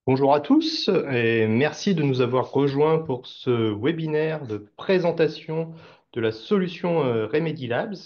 Bonjour à tous et merci de nous avoir rejoints pour ce webinaire de présentation de la solution Remedy Labs,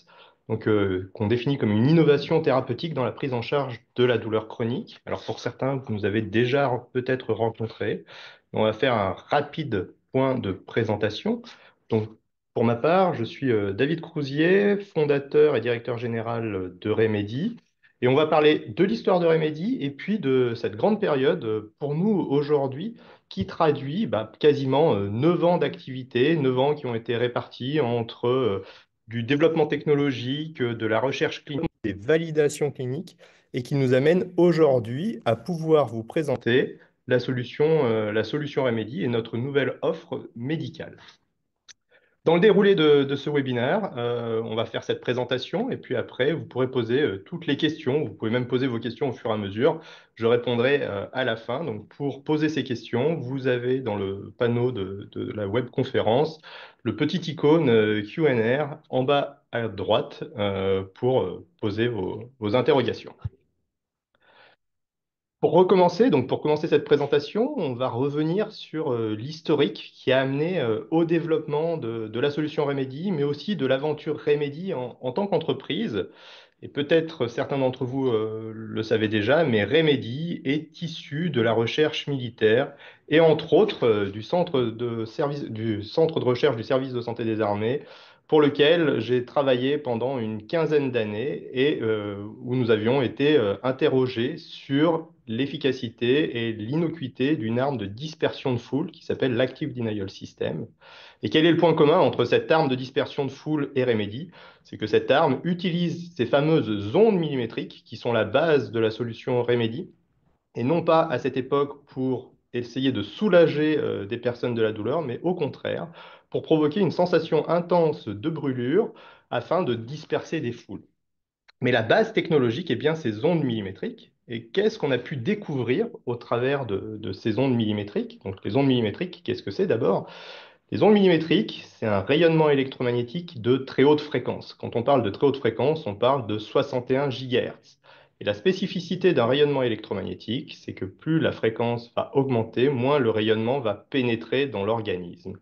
qu'on définit comme une innovation thérapeutique dans la prise en charge de la douleur chronique. Alors pour certains, vous nous avez déjà peut-être rencontrés. On va faire un rapide point de présentation. Donc pour ma part, je suis David Crousier, fondateur et directeur général de Remedy. Et on va parler de l'histoire de Remedy et puis de cette grande période pour nous aujourd'hui qui traduit quasiment 9 ans d'activité, 9 ans qui ont été répartis entre du développement technologique, de la recherche clinique, des validations cliniques et qui nous amène aujourd'hui à pouvoir vous présenter la solution Remedy et notre nouvelle offre médicale. Dans le déroulé de ce webinaire, on va faire cette présentation et puis après, vous pourrez poser toutes les questions. Vous pouvez même poser vos questions au fur et à mesure. Je répondrai à la fin. Donc, pour poser ces questions, vous avez dans le panneau de la webconférence le petit icône Q&A en bas à droite pour poser vos interrogations. Pour recommencer, donc pour commencer cette présentation, on va revenir sur l'historique qui a amené au développement de la solution Remedy, mais aussi de l'aventure Remedy en tant qu'entreprise. Et peut-être certains d'entre vous le savez déjà, mais Remedy est issu de la recherche militaire et entre autres du centre de recherche du service de santé des armées, pour lequel j'ai travaillé pendant une quinzaine d'années et où nous avions été interrogés sur l'efficacité et l'innocuité d'une arme de dispersion de foule qui s'appelle l'Active Denial System. Et quel est le point commun entre cette arme de dispersion de foule et Remedy? C'est que cette arme utilise ces fameuses ondes millimétriques qui sont la base de la solution Remedy, et non pas à cette époque pour essayer de soulager des personnes de la douleur, mais au contraire, pour provoquer une sensation intense de brûlure afin de disperser des foules. Mais la base technologique est bien ces ondes millimétriques. Et qu'est-ce qu'on a pu découvrir au travers de ces ondes millimétriques? Donc les ondes millimétriques, qu'est-ce que c'est d'abord? Les ondes millimétriques, c'est un rayonnement électromagnétique de très haute fréquence. Quand on parle de très haute fréquence, on parle de 61 GHz. Et la spécificité d'un rayonnement électromagnétique, c'est que plus la fréquence va augmenter, moins le rayonnement va pénétrer dans l'organisme.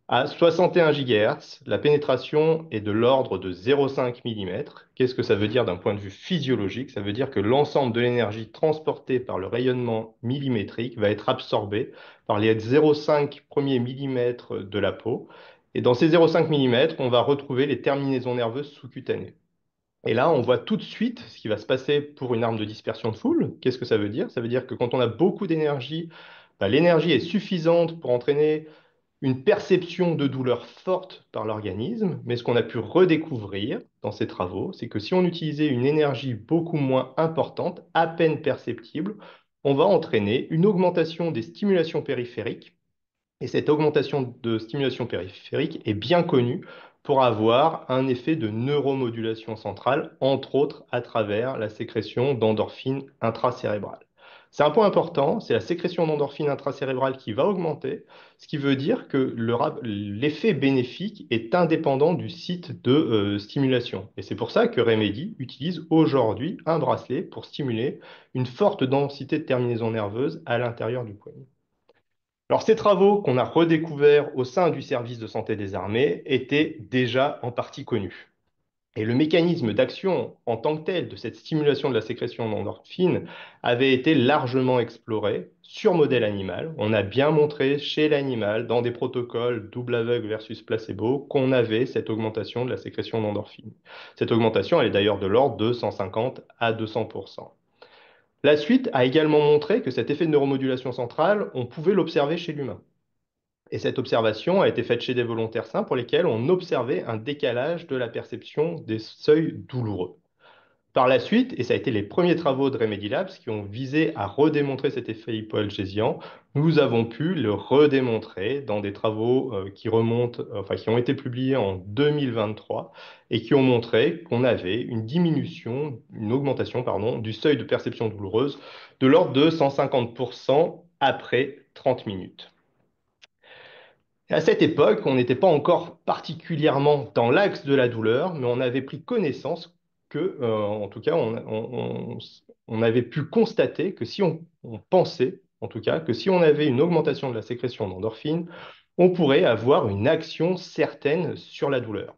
À 61 GHz, la pénétration est de l'ordre de 0,5 mm. Qu'est-ce que ça veut dire d'un point de vue physiologique? Ça veut dire que l'ensemble de l'énergie transportée par le rayonnement millimétrique va être absorbée par les 0,5 premiers millimètres de la peau. Et dans ces 0,5 mm, on va retrouver les terminaisons nerveuses sous-cutanées. Et là, on voit tout de suite ce qui va se passer pour une arme de dispersion de foule. Qu'est-ce que ça veut dire? Ça veut dire que quand on a beaucoup d'énergie, l'énergie est suffisante pour entraîner une perception de douleur forte par l'organisme, mais ce qu'on a pu redécouvrir dans ces travaux, c'est que si on utilisait une énergie beaucoup moins importante, à peine perceptible, on va entraîner une augmentation des stimulations périphériques. Et cette augmentation de stimulation périphérique est bien connue pour avoir un effet de neuromodulation centrale, entre autres à travers la sécrétion d'endorphines intracérébrales. C'est un point important, c'est la sécrétion d'endorphines intracérébrales qui va augmenter, ce qui veut dire que l'effet bénéfique est indépendant du site de stimulation. Et c'est pour ça que Remedy utilise aujourd'hui un bracelet pour stimuler une forte densité de terminaisons nerveuses à l'intérieur du poignet. Alors, ces travaux qu'on a redécouverts au sein du service de santé des armées étaient déjà en partie connus. Et le mécanisme d'action en tant que tel de cette stimulation de la sécrétion d'endorphine avait été largement exploré sur modèle animal. On a bien montré chez l'animal, dans des protocoles double aveugle versus placebo, qu'on avait cette augmentation de la sécrétion d'endorphine. Cette augmentation, elle est d'ailleurs de l'ordre de 150 à 200%. La suite a également montré que cet effet de neuromodulation centrale, on pouvait l'observer chez l'humain. Et cette observation a été faite chez des volontaires sains pour lesquels on observait un décalage de la perception des seuils douloureux. Par la suite, et ça a été les premiers travaux de Remedy Labs qui ont visé à redémontrer cet effet hypoalgésien, nous avons pu le redémontrer dans des travaux qui ont été publiés en 2023 et qui ont montré qu'on avait une augmentation, pardon, du seuil de perception douloureuse de l'ordre de 150% après 30 minutes. Et à cette époque, on n'était pas encore particulièrement dans l'axe de la douleur, mais on avait pris connaissance en tout cas, on avait pu constater que si on pensait en tout cas, que si on avait une augmentation de la sécrétion d'endorphine, on pourrait avoir une action certaine sur la douleur.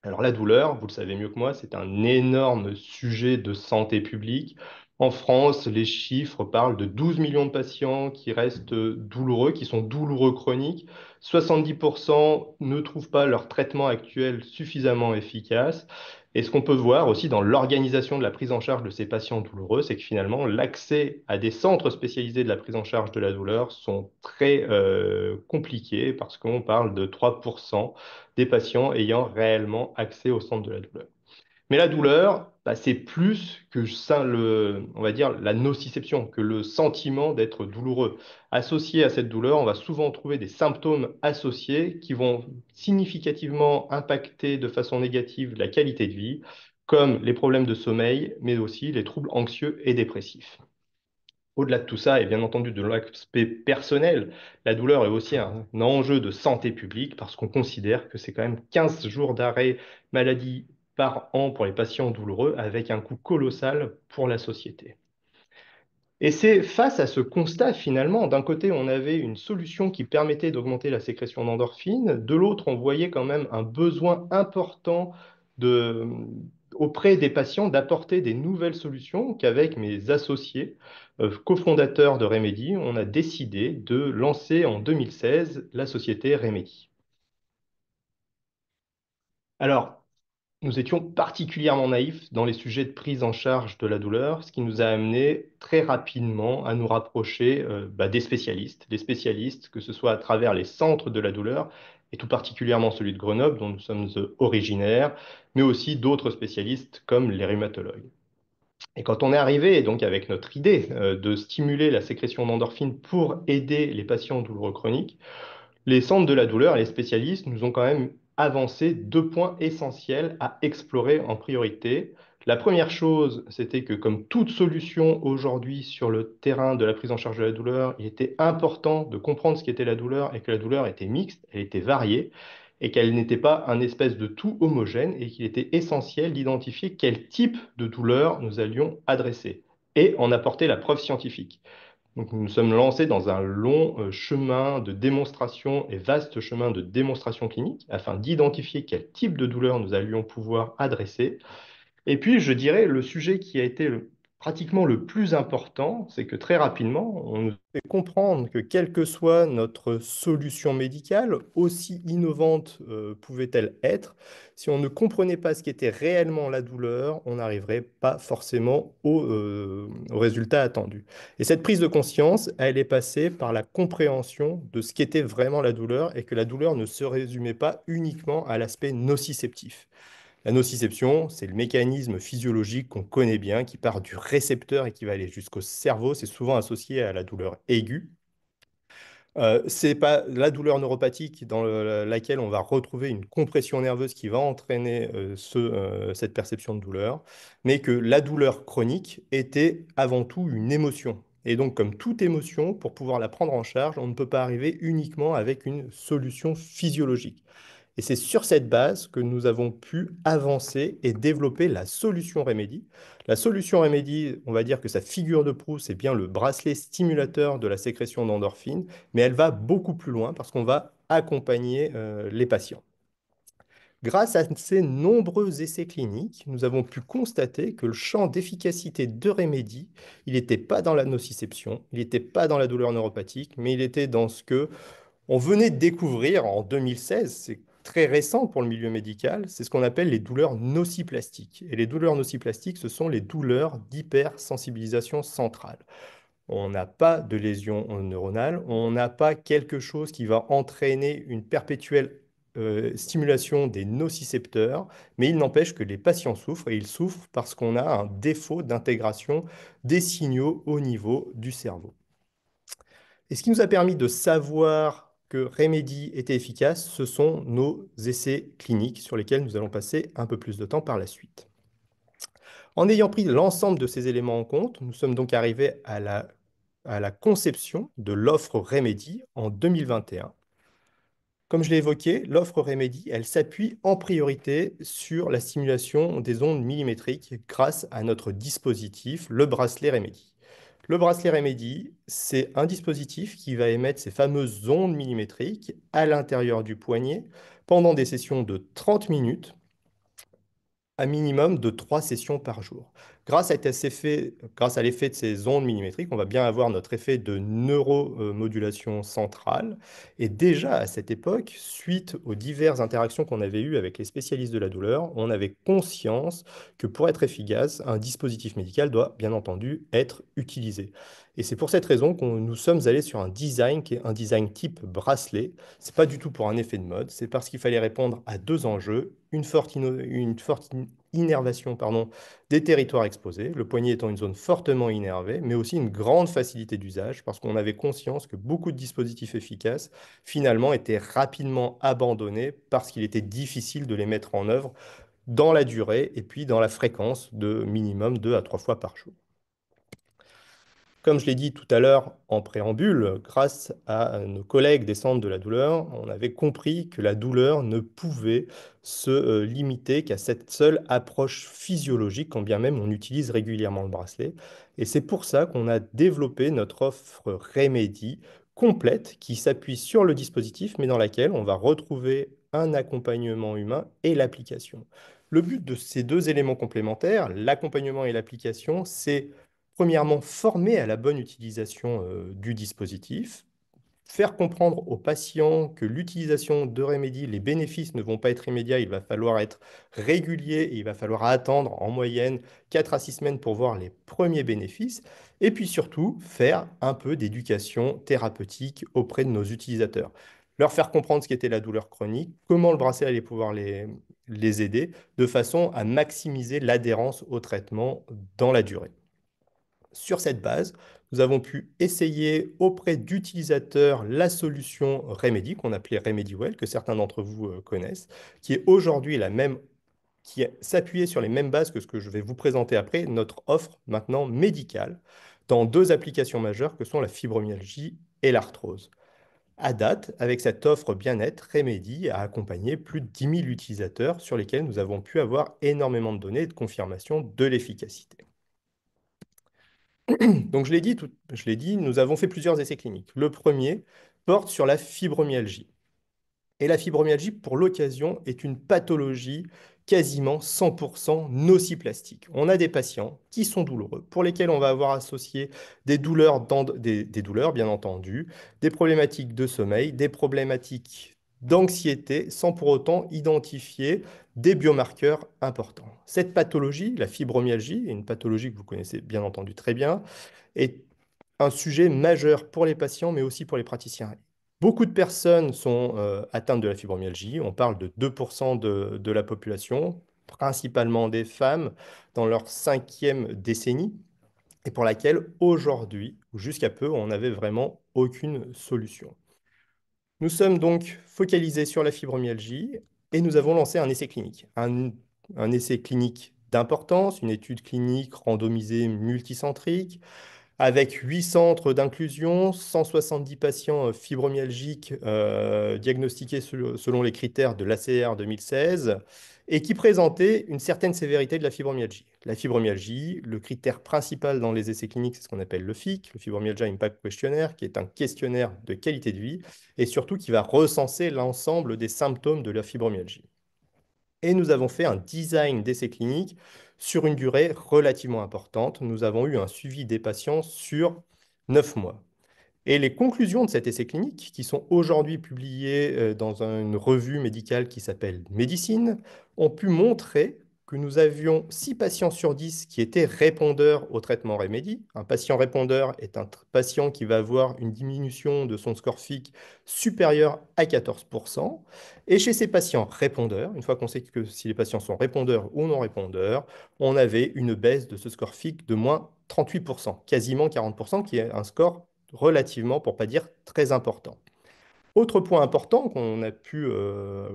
Alors la douleur, vous le savez mieux que moi, c'est un énorme sujet de santé publique. En France, les chiffres parlent de 12 millions de patients qui restent douloureux, qui sont douloureux chroniques. 70% ne trouvent pas leur traitement actuel suffisamment efficace. Et ce qu'on peut voir aussi dans l'organisation de la prise en charge de ces patients douloureux, c'est que finalement, l'accès à des centres spécialisés de la prise en charge de la douleur sont très compliqués parce qu'on parle de 3% des patients ayant réellement accès au centre de la douleur. Mais la douleur, bah, c'est plus que ça, on va dire la nociception, que le sentiment d'être douloureux. Associé à cette douleur, on va souvent trouver des symptômes associés qui vont significativement impacter de façon négative la qualité de vie, comme les problèmes de sommeil, mais aussi les troubles anxieux et dépressifs. Au-delà de tout ça, et bien entendu de l'aspect personnel, la douleur est aussi un enjeu de santé publique parce qu'on considère que c'est quand même 15 jours d'arrêt maladie par an pour les patients douloureux avec un coût colossal pour la société. Et c'est face à ce constat, finalement, d'un côté, on avait une solution qui permettait d'augmenter la sécrétion d'endorphine, de l'autre, on voyait quand même un besoin important de, auprès des patients d'apporter des nouvelles solutions qu'avec mes associés, cofondateurs de Remedy, on a décidé de lancer en 2016 la société Remedy. Alors, nous étions particulièrement naïfs dans les sujets de prise en charge de la douleur, ce qui nous a amené très rapidement à nous rapprocher des spécialistes, que ce soit à travers les centres de la douleur, et tout particulièrement celui de Grenoble, dont nous sommes originaires, mais aussi d'autres spécialistes comme les rhumatologues. Et quand on est arrivé donc avec notre idée de stimuler la sécrétion d'endorphine pour aider les patients douloureux chroniques, les centres de la douleur et les spécialistes nous ont quand même avancé deux points essentiels à explorer en priorité. La première chose, c'était que comme toute solution aujourd'hui sur le terrain de la prise en charge de la douleur, il était important de comprendre ce qu'était la douleur et que la douleur était mixte, elle était variée et qu'elle n'était pas un espèce de tout homogène et qu'il était essentiel d'identifier quel type de douleur nous allions adresser et en apporter la preuve scientifique. Donc, nous nous sommes lancés dans un long chemin de démonstration et vaste chemin de démonstration clinique afin d'identifier quel type de douleur nous allions pouvoir adresser. Et puis, je dirais, le sujet qui a été pratiquement le plus important, c'est que très rapidement, on nous fait comprendre que quelle que soit notre solution médicale, aussi innovante pouvait-elle être, si on ne comprenait pas ce qu'était réellement la douleur, on n'arriverait pas forcément au résultat attendu. Et cette prise de conscience, elle est passée par la compréhension de ce qu'était vraiment la douleur et que la douleur ne se résumait pas uniquement à l'aspect nociceptif. La nociception, c'est le mécanisme physiologique qu'on connaît bien, qui part du récepteur et qui va aller jusqu'au cerveau. C'est souvent associé à la douleur aiguë. C'est pas la douleur neuropathique dans laquelle on va retrouver une compression nerveuse qui va entraîner cette perception de douleur, mais que la douleur chronique était avant tout une émotion. Et donc, comme toute émotion, pour pouvoir la prendre en charge, on ne peut pas arriver uniquement avec une solution physiologique. Et c'est sur cette base que nous avons pu avancer et développer la solution Remedy. La solution Remedy, on va dire que sa figure de proue, c'est bien le bracelet stimulateur de la sécrétion d'endorphine, mais elle va beaucoup plus loin parce qu'on va accompagner les patients. Grâce à ces nombreux essais cliniques, nous avons pu constater que le champ d'efficacité de Remedy, il n'était pas dans la nociception, il n'était pas dans la douleur neuropathique, mais il était dans ce que on venait de découvrir en 2016, c'est très récent pour le milieu médical, c'est ce qu'on appelle les douleurs nociplastiques. Et les douleurs nociplastiques, ce sont les douleurs d'hypersensibilisation centrale. On n'a pas de lésion neuronale, on n'a pas quelque chose qui va entraîner une perpétuelle stimulation des nocicepteurs, mais il n'empêche que les patients souffrent et ils souffrent parce qu'on a un défaut d'intégration des signaux au niveau du cerveau. Et ce qui nous a permis de savoir que Remedy était efficace, ce sont nos essais cliniques sur lesquels nous allons passer un peu plus de temps par la suite. En ayant pris l'ensemble de ces éléments en compte, nous sommes donc arrivés à la conception de l'offre Remedy en 2021. Comme je l'ai évoqué, l'offre Remedy, elle s'appuie en priorité sur la stimulation des ondes millimétriques grâce à notre dispositif, le bracelet Remedy. Le bracelet Remedy, c'est un dispositif qui va émettre ces fameuses ondes millimétriques à l'intérieur du poignet pendant des sessions de 30 minutes un minimum de 3 sessions par jour. Grâce à l'effet de ces ondes millimétriques, on va bien avoir notre effet de neuromodulation centrale. Et déjà à cette époque, suite aux diverses interactions qu'on avait eues avec les spécialistes de la douleur, on avait conscience que pour être efficace, un dispositif médical doit bien entendu être utilisé. Et c'est pour cette raison que nous sommes allés sur un design qui est un design type bracelet. C'est pas du tout pour un effet de mode, c'est parce qu'il fallait répondre à deux enjeux, une forte innervation pardon, des territoires exposés, le poignet étant une zone fortement innervée, mais aussi une grande facilité d'usage, parce qu'on avait conscience que beaucoup de dispositifs efficaces, finalement, étaient rapidement abandonnés parce qu'il était difficile de les mettre en œuvre dans la durée et puis dans la fréquence de minimum 2 à 3 fois par jour. Comme je l'ai dit tout à l'heure en préambule, grâce à nos collègues des centres de la douleur, on avait compris que la douleur ne pouvait se limiter qu'à cette seule approche physiologique, quand bien même on utilise régulièrement le bracelet. Et c'est pour ça qu'on a développé notre offre Remedy complète qui s'appuie sur le dispositif, mais dans laquelle on va retrouver un accompagnement humain et l'application. Le but de ces deux éléments complémentaires, l'accompagnement et l'application, c'est premièrement, former à la bonne utilisation du dispositif, faire comprendre aux patients que l'utilisation de Remedy, les bénéfices ne vont pas être immédiats, il va falloir être régulier et il va falloir attendre en moyenne 4 à 6 semaines pour voir les premiers bénéfices. Et puis surtout, faire un peu d'éducation thérapeutique auprès de nos utilisateurs. Leur faire comprendre ce qu'était la douleur chronique, comment le bracelet allait pouvoir les aider, de façon à maximiser l'adhérence au traitement dans la durée. Sur cette base, nous avons pu essayer auprès d'utilisateurs la solution Remedy, qu'on appelait RemedyWell, que certains d'entre vous connaissent, qui est aujourd'hui la même, s'appuyait sur les mêmes bases que ce que je vais vous présenter après, notre offre maintenant médicale, dans deux applications majeures que sont la fibromyalgie et l'arthrose. À date, avec cette offre bien-être, Remedy a accompagné plus de 10 000 utilisateurs sur lesquels nous avons pu avoir énormément de données et de confirmation de l'efficacité. Donc, je l'ai dit, nous avons fait plusieurs essais cliniques. Le premier porte sur la fibromyalgie. Et la fibromyalgie, pour l'occasion, est une pathologie quasiment 100% nociplastique. On a des patients qui sont douloureux, pour lesquels on va avoir associé des douleurs, bien entendu, des problématiques de sommeil, des problématiques d'anxiété, sans pour autant identifier des biomarqueurs importants. Cette pathologie, la fibromyalgie, est une pathologie que vous connaissez bien entendu très bien, est un sujet majeur pour les patients, mais aussi pour les praticiens. Beaucoup de personnes sont atteintes de la fibromyalgie. On parle de 2% de la population, principalement des femmes, dans leur 5e décennie, et pour laquelle aujourd'hui, ou jusqu'à peu, on n'avait vraiment aucune solution. Nous sommes donc focalisés sur la fibromyalgie et nous avons lancé un essai clinique. Un essai clinique d'importance, une étude clinique randomisée multicentrique, avec 8 centres d'inclusion, 170 patients fibromyalgiques diagnostiqués selon les critères de l'ACR 2016 et qui présentaient une certaine sévérité de la fibromyalgie. La fibromyalgie, le critère principal dans les essais cliniques, c'est ce qu'on appelle le FIQ, le Fibromyalgia Impact Questionnaire, qui est un questionnaire de qualité de vie et surtout qui va recenser l'ensemble des symptômes de la fibromyalgie. Et nous avons fait un design d'essai clinique sur une durée relativement importante. Nous avons eu un suivi des patients sur 9 mois. Et les conclusions de cet essai clinique, qui sont aujourd'hui publiées dans une revue médicale qui s'appelle Médecine, ont pu montrer que nous avions 6 patients sur 10 qui étaient répondeurs au traitement Remedy. Un patient répondeur est un patient qui va avoir une diminution de son score FIC supérieure à 14%. Et chez ces patients répondeurs, une fois qu'on sait que si les patients sont répondeurs ou non répondeurs, on avait une baisse de ce score FIC de moins 38%, quasiment 40%, qui est un score relativement, pour pas dire très important. Autre point important qu'on a pu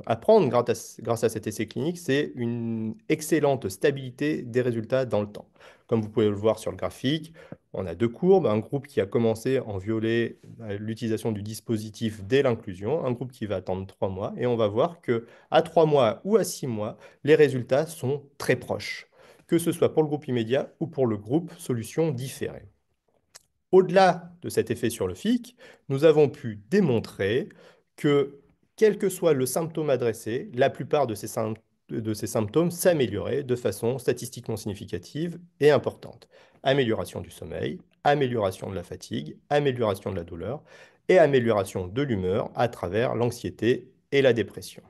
apprendre grâce à cet essai clinique, c'est une excellente stabilité des résultats dans le temps. Comme vous pouvez le voir sur le graphique, on a deux courbes, un groupe qui a commencé en violet l'utilisation du dispositif dès l'inclusion, un groupe qui va attendre 3 mois, et on va voir que à 3 mois ou à 6 mois, les résultats sont très proches, que ce soit pour le groupe immédiat ou pour le groupe solution différée. Au-delà de cet effet sur le FIC, nous avons pu démontrer que, quel que soit le symptôme adressé, la plupart de ces symptômes s'amélioraient de façon statistiquement significative et importante. Amélioration du sommeil, amélioration de la fatigue, amélioration de la douleur et amélioration de l'humeur à travers l'anxiété et la dépression.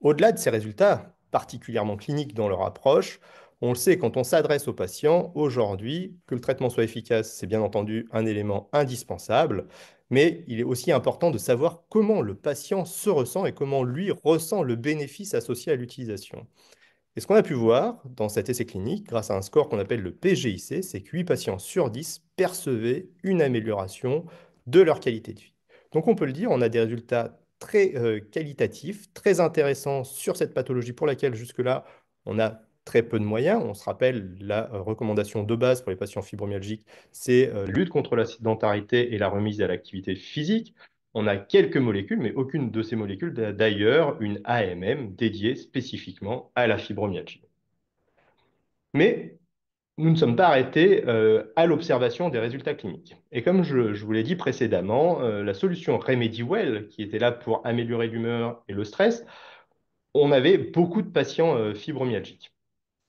Au-delà de ces résultats, particulièrement cliniques dans leur approche, on le sait quand on s'adresse aux patients, aujourd'hui, que le traitement soit efficace, c'est bien entendu un élément indispensable, mais il est aussi important de savoir comment le patient se ressent et comment lui ressent le bénéfice associé à l'utilisation. Et ce qu'on a pu voir dans cet essai clinique, grâce à un score qu'on appelle le PGIC, c'est que 8 patients sur 10 percevaient une amélioration de leur qualité de vie. Donc on peut le dire, on a des résultats très qualitatifs, très intéressants sur cette pathologie pour laquelle jusque-là, on a très peu de moyens. On se rappelle la recommandation de base pour les patients fibromyalgiques, c'est la lutte contre la sédentarité et la remise à l'activité physique. On a quelques molécules, mais aucune de ces molécules n'a d'ailleurs une AMM dédiée spécifiquement à la fibromyalgie. Mais nous ne sommes pas arrêtés à l'observation des résultats cliniques. Et comme je vous l'ai dit précédemment, la solution RemedyWell, qui était là pour améliorer l'humeur et le stress, on avait beaucoup de patients fibromyalgiques.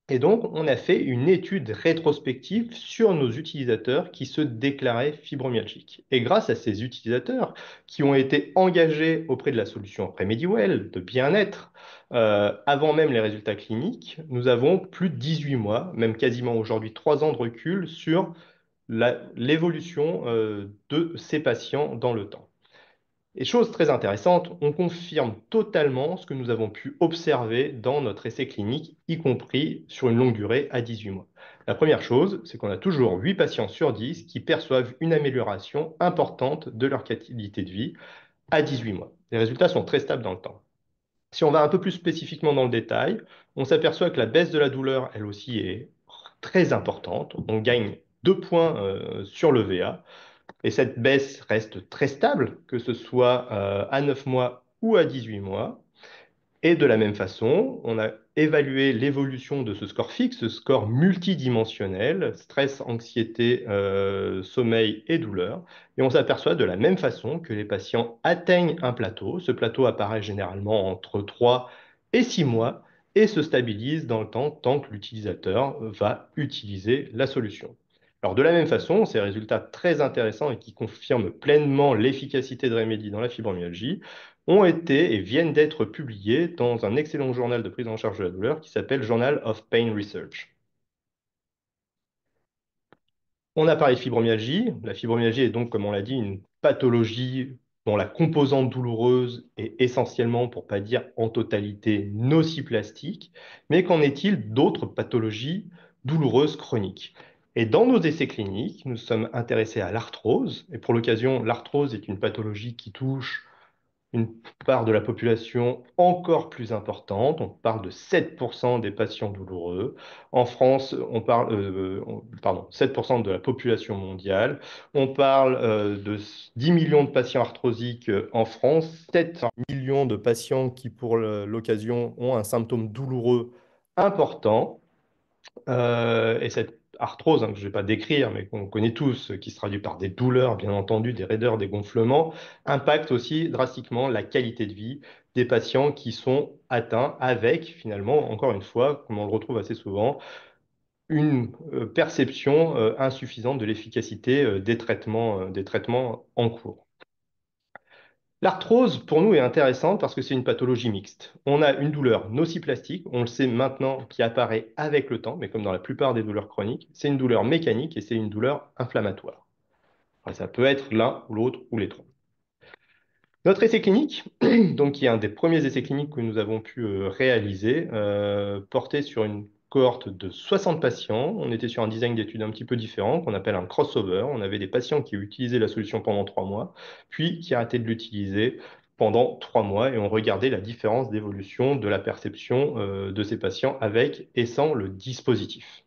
Et donc, on a fait une étude rétrospective sur nos utilisateurs qui se déclaraient fibromyalgiques. Et grâce à ces utilisateurs qui ont été engagés auprès de la solution RemedyWell, de bien-être, avant même les résultats cliniques, nous avons plus de 18 mois, même quasiment aujourd'hui 3 ans de recul sur l'évolution de ces patients dans le temps. Et chose très intéressante, on confirme totalement ce que nous avons pu observer dans notre essai clinique, y compris sur une longue durée à 18 mois. La première chose, c'est qu'on a toujours 8 patients sur 10 qui perçoivent une amélioration importante de leur qualité de vie à 18 mois. Les résultats sont très stables dans le temps. Si on va un peu plus spécifiquement dans le détail, on s'aperçoit que la baisse de la douleur, elle aussi, est très importante. On gagne 2 points sur le VA. Et cette baisse reste très stable, que ce soit à 9 mois ou à 18 mois. Et de la même façon, on a évalué l'évolution de ce score fixe, ce score multidimensionnel, stress, anxiété, sommeil et douleur. Et on s'aperçoit de la même façon que les patients atteignent un plateau. Ce plateau apparaît généralement entre 3 et 6 mois et se stabilise dans le temps tant que l'utilisateur va utiliser la solution. Alors de la même façon, ces résultats très intéressants et qui confirment pleinement l'efficacité de Remedy dans la fibromyalgie ont été et viennent d'être publiés dans un excellent journal de prise en charge de la douleur qui s'appelle Journal of Pain Research. On a parlé de fibromyalgie. La fibromyalgie est donc, comme on l'a dit, une pathologie dont la composante douloureuse est essentiellement, pour ne pas dire en totalité, nociplastique. Mais qu'en est-il d'autres pathologies douloureuses chroniques? Et dans nos essais cliniques, nous sommes intéressés à l'arthrose. Et pour l'occasion, l'arthrose est une pathologie qui touche une part de la population encore plus importante. On parle de 7% des patients douloureux. En France, on parle, pardon, 7% de la population mondiale. On parle de 10 millions de patients arthrosiques en France, 7 millions de patients qui, pour l'occasion, ont un symptôme douloureux important. Et cette arthrose, que je ne vais pas décrire, mais qu'on connaît tous, qui se traduit par des douleurs, bien entendu, des raideurs, des gonflements, impacte aussi drastiquement la qualité de vie des patients qui sont atteints avec, finalement, encore une fois, comme on le retrouve assez souvent, une perception insuffisante de l'efficacité des traitements en cours. L'arthrose, pour nous, est intéressante parce que c'est une pathologie mixte. On a une douleur nociplastique, on le sait maintenant, qui apparaît avec le temps, mais comme dans la plupart des douleurs chroniques, c'est une douleur mécanique et c'est une douleur inflammatoire. Alors, ça peut être l'un ou l'autre ou les trois. Notre essai clinique, donc qui est un des premiers essais cliniques que nous avons pu réaliser, portait sur une cohorte de 60 patients. On était sur un design d'étude un petit peu différent, qu'on appelle un crossover. On avait des patients qui utilisaient la solution pendant 3 mois, puis qui arrêtaient de l'utiliser pendant 3 mois, et on regardait la différence d'évolution de la perception de ces patients avec et sans le dispositif.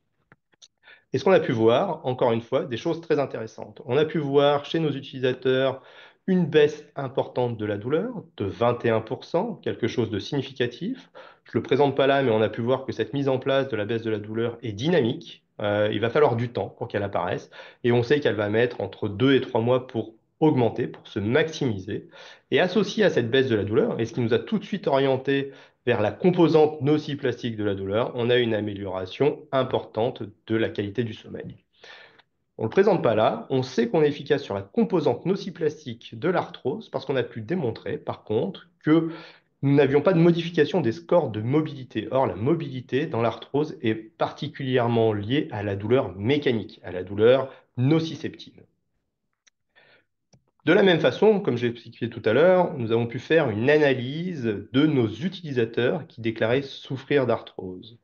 Et ce qu'on a pu voir, encore une fois, des choses très intéressantes. On a pu voir chez nos utilisateurs une baisse importante de la douleur, de 21%, quelque chose de significatif. Je ne le présente pas là, mais on a pu voir que cette mise en place de la baisse de la douleur est dynamique. Il va falloir du temps pour qu'elle apparaisse. Et on sait qu'elle va mettre entre 2 et 3 mois pour augmenter, pour se maximiser. Et associé à cette baisse de la douleur, et ce qui nous a tout de suite orienté vers la composante nociplastique de la douleur, on a une amélioration importante de la qualité du sommeil. On ne le présente pas là, on sait qu'on est efficace sur la composante nociplastique de l'arthrose parce qu'on a pu démontrer, par contre, que nous n'avions pas de modification des scores de mobilité. Or, la mobilité dans l'arthrose est particulièrement liée à la douleur mécanique, à la douleur nociceptive. De la même façon, comme j'ai expliqué tout à l'heure, nous avons pu faire une analyse de nos utilisateurs qui déclaraient souffrir d'arthrose.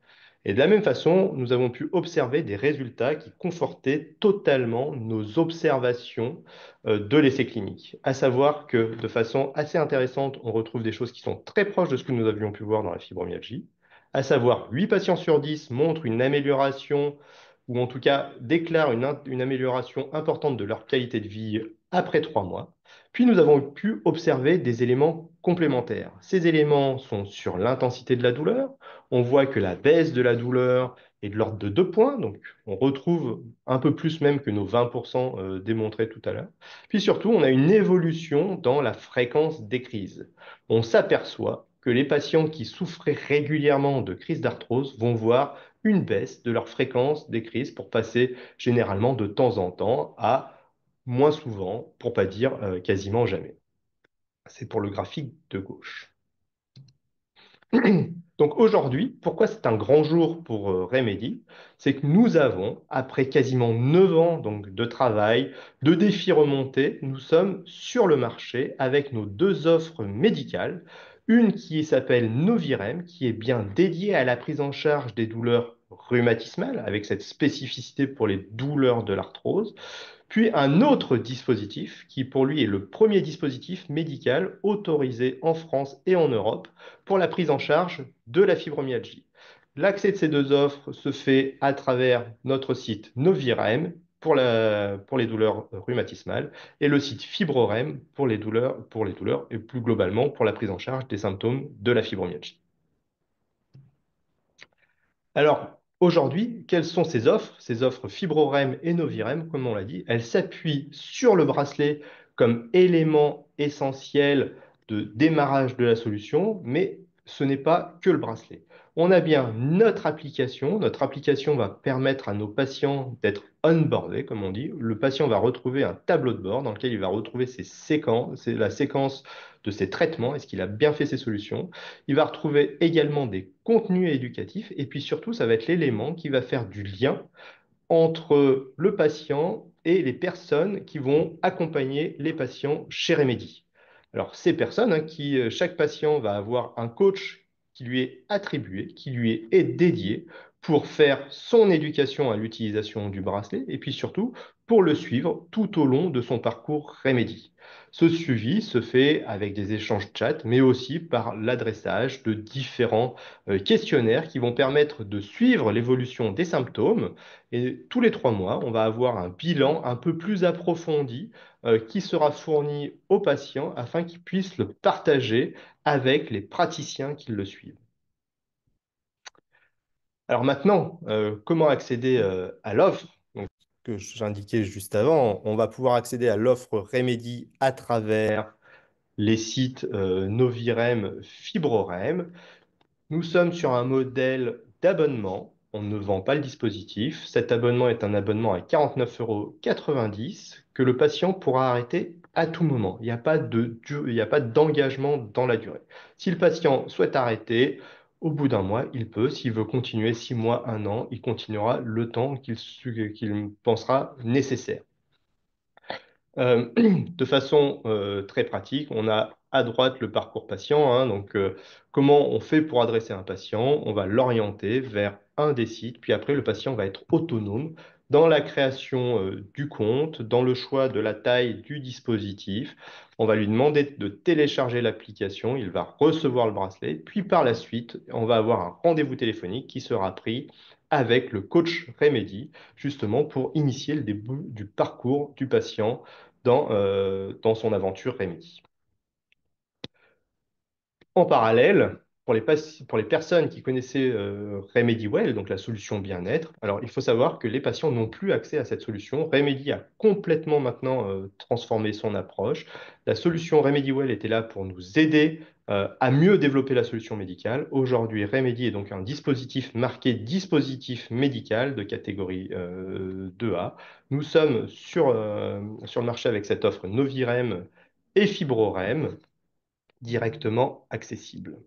Et de la même façon, nous avons pu observer des résultats qui confortaient totalement nos observations de l'essai clinique. À savoir que de façon assez intéressante, on retrouve des choses qui sont très proches de ce que nous avions pu voir dans la fibromyalgie. À savoir, 8 patients sur 10 montrent une amélioration ou en tout cas déclarent une amélioration importante de leur qualité de vie après 3 mois. Puis nous avons pu observer des éléments complémentaires. Ces éléments sont sur l'intensité de la douleur. On voit que la baisse de la douleur est de l'ordre de 2 points, donc on retrouve un peu plus même que nos 20% démontrés tout à l'heure. Puis surtout, on a une évolution dans la fréquence des crises. On s'aperçoit que les patients qui souffraient régulièrement de crises d'arthrose vont voir une baisse de leur fréquence des crises pour passer généralement de temps en temps à moins souvent, pour pas dire quasiment jamais. C'est pour le graphique de gauche. Donc aujourd'hui, pourquoi c'est un grand jour pour Remedy? C'est que nous avons, après quasiment 9 ans donc, de travail, de défis remontés, nous sommes sur le marché avec nos deux offres médicales. Une qui s'appelle Novirem, qui est bien dédiée à la prise en charge des douleurs rhumatismales, avec cette spécificité pour les douleurs de l'arthrose. Puis un autre dispositif qui pour lui est le premier dispositif médical autorisé en France et en Europe pour la prise en charge de la fibromyalgie. L'accès de ces deux offres se fait à travers notre site Novirem pour les douleurs rhumatismales et le site Fibrorem pour les douleurs et plus globalement pour la prise en charge des symptômes de la fibromyalgie. Alors, aujourd'hui, quelles sont ces offres? Ces offres FibroRem et Novirem, comme on l'a dit, elles s'appuient sur le bracelet comme élément essentiel de démarrage de la solution, mais ce n'est pas que le bracelet. On a bien notre application. Notre application va permettre à nos patients d'être onboardés, comme on dit. Le patient va retrouver un tableau de bord dans lequel il va retrouver ses séquences, c'est la séquence de ses traitements, est-ce qu'il a bien fait ses solutions. Il va retrouver également des contenus éducatifs et puis surtout, ça va être l'élément qui va faire du lien entre le patient et les personnes qui vont accompagner les patients chez Remedy. Alors, ces personnes, chaque patient va avoir un coach qui lui est attribué, qui lui est dédié pour faire son éducation à l'utilisation du bracelet et puis surtout pour le suivre tout au long de son parcours Remedy. Ce suivi se fait avec des échanges chat, mais aussi par l'adressage de différents questionnaires qui vont permettre de suivre l'évolution des symptômes et tous les 3 mois, on va avoir un bilan un peu plus approfondi qui sera fourni aux patients afin qu'ils puissent le partager avec les praticiens qui le suivent. Alors maintenant, comment accéder à l'offre? Donc, que j'indiquais juste avant, on va pouvoir accéder à l'offre Remedy à travers les sites Novirem, Fibrorem. Nous sommes sur un modèle d'abonnement. On ne vend pas le dispositif. Cet abonnement est un abonnement à 49,90 € que le patient pourra arrêter à tout moment. Il n'y a pas d'engagement dans la durée. Si le patient souhaite arrêter, au bout d'un mois, il peut. S'il veut continuer 6 mois, un an, il continuera le temps qu'il pensera nécessaire. De façon très pratique, on a à droite le parcours patient. Donc, comment on fait pour adresser un patient? On va l'orienter vers un des sites, puis après, le patient va être autonome dans la création du compte, dans le choix de la taille du dispositif. On va lui demander de télécharger l'application, il va recevoir le bracelet, puis par la suite, on va avoir un rendez-vous téléphonique qui sera pris avec le coach Remedy, justement pour initier le début du parcours du patient dans son aventure Remedy. En parallèle, pour les personnes qui connaissaient RemedyWell, donc la solution bien-être, alors il faut savoir que les patients n'ont plus accès à cette solution. Remedy a complètement maintenant transformé son approche. La solution RemedyWell était là pour nous aider à mieux développer la solution médicale. Aujourd'hui, Remedy est donc un dispositif marqué dispositif médical de catégorie 2A. Nous sommes sur le marché avec cette offre Novirem et Fibrorem directement accessible.